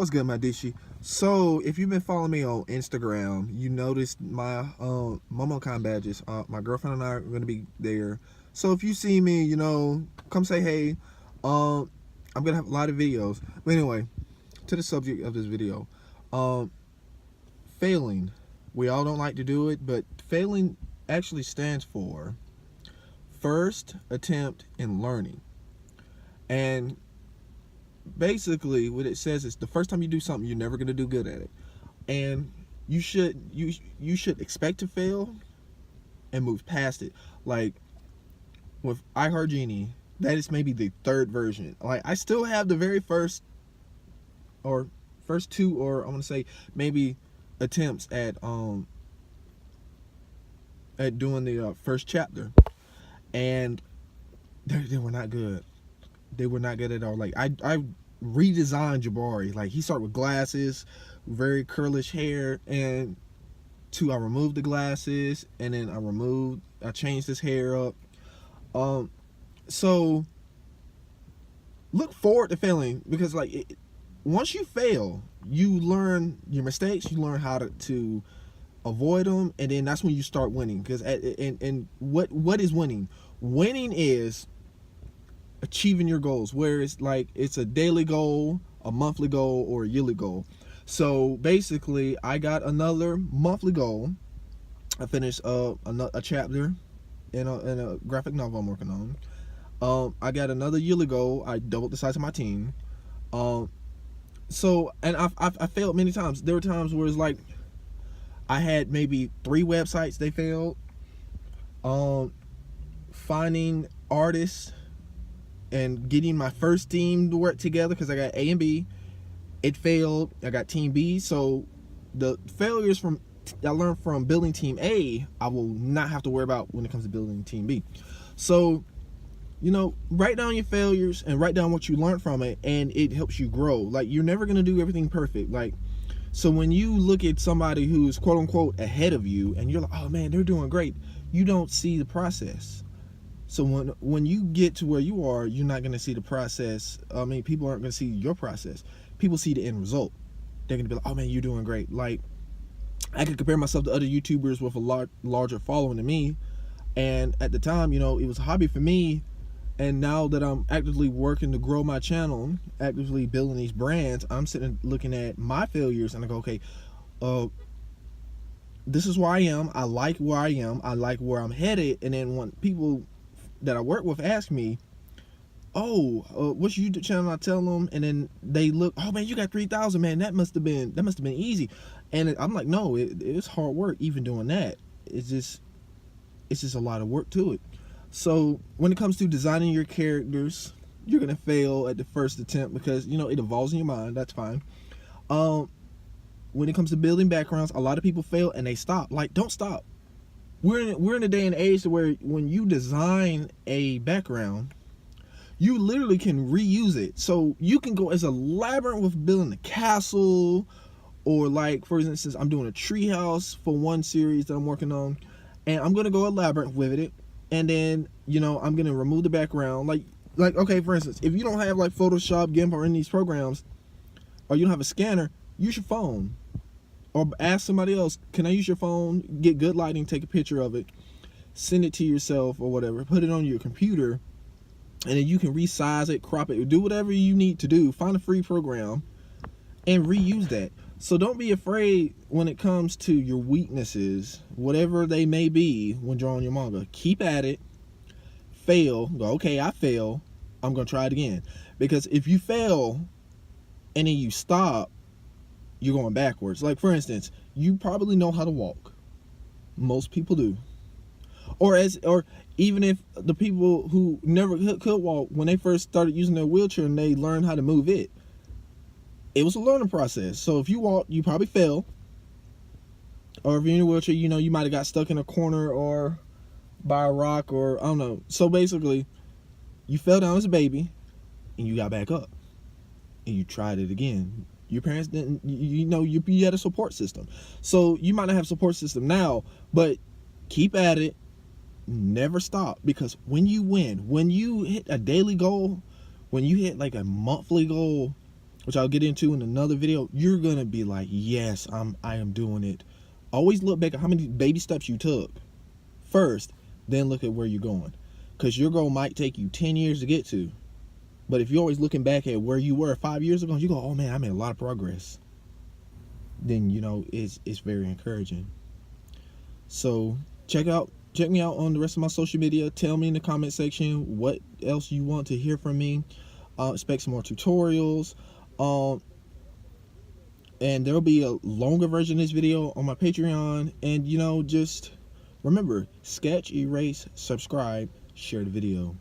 What's good, my Dishi? So, if you've been following me on Instagram, you noticed my MomoCon badges. My girlfriend and I are going to be there. So, if you see me, come say hey. I'm going to have a lot of videos. But anyway, to the subject of this video. Failing. We all don't like to do it, but failing actually stands for first attempt in learning. And basically what it says is the first time you do something, you're never going to do good at it, and you should expect to fail and move past it. Like with I Heart Genie, that is maybe the third version. Like I still have the very first two, or I want to say maybe attempts at doing the first chapter, and they were not good. They were not good at all. Like I redesigned Jabari. Like he started with glasses, very curlish hair, and I removed the glasses, and then I changed his hair up. So look forward to failing, because once you fail, you learn your mistakes, you learn how to avoid them, and then that's when you start winning. Because and what is winning? Winning is achieving your goals, where it's a daily goal, a monthly goal, or a yearly goal. So basically I got another monthly goal. I finished a chapter in a graphic novel I'm working on. I got another yearly goal. I doubled the size of my team. So, and I failed many times. There were times where it's like I had maybe 3 websites they failed. Finding artists and getting my first team to work together, because I got A and B, it failed. I got team B. So the failures I learned from building team A, I will not have to worry about when it comes to building team B. So write down your failures and write down what you learned from it, and it helps you grow. Like you're never going to do everything perfect. So when you look at somebody who's quote unquote ahead of you and you're like, oh man, they're doing great, you don't see the process. So when you get to where you are, you're not going to see the process. I mean, people aren't going to see your process. People see the end result. They're going to be like, oh man, you're doing great. Like I could compare myself to other YouTubers with a larger following than me. And at the time, it was a hobby for me. And now that I'm actively working to grow my channel, actively building these brands, I'm sitting looking at my failures and I go, okay, this is where I am. I like where I am. I like where I'm headed. And then when people that I work with ask me, what's your YouTube channel? I tell them, and then they look, oh man, you got 3,000, man. That must have been easy. And I'm like, no, it's hard work even doing that. It's just a lot of work to it. So when it comes to designing your characters, you're gonna fail at the first attempt because it evolves in your mind. That's fine. When it comes to building backgrounds, a lot of people fail and they stop. Like, don't stop. We're in a day and age where when you design a background, you literally can reuse it. So you can go as a labyrinth with building a castle, or like for instance, I'm doing a tree house for one series that I'm working on, and I'm gonna go a labyrinth with it. And then I'm gonna remove the background. Like okay, for instance, if you don't have like Photoshop, GIMP, or any of these programs, or you don't have a scanner, use your phone, or ask somebody else, can I use your phone? Get good lighting, take a picture of it, send it to yourself or whatever, put it on your computer, and then you can resize it, crop it, do whatever you need to do. Find a free program and reuse that. So don't be afraid when it comes to your weaknesses, whatever they may be, when drawing your manga. Keep at it. Fail. Go, okay, I fail. I'm going to try it again. Because if you fail and then you stop, you're going backwards. Like, for instance, you probably know how to walk. Most people do. Or even if the people who never could walk, when they first started using their wheelchair and they learned how to move it was a learning process. So if you walk, you probably fell. Or if you're in a wheelchair, you might have got stuck in a corner or by a rock, or I don't know. So basically, you fell down as a baby and you got back up and you tried it again. Your parents didn't, you had a support system. So you might not have a support system now, but keep at it. Never stop, because when you win, when you hit a daily goal, when you hit like a monthly goal, which I'll get into in another video, you're gonna be like, yes, I am doing it. Always look back at how many baby steps you took first, then look at where you're going, because your goal might take you 10 years to get to. But if you're always looking back at where you were 5 years ago, you go, oh man, I made a lot of progress. Then it's very encouraging. So check me out on the rest of my social media. Tell me in the comment section what else you want to hear from me. Expect some more tutorials. And there'll be a longer version of this video on my Patreon. And just remember, sketch, erase, subscribe, share the video.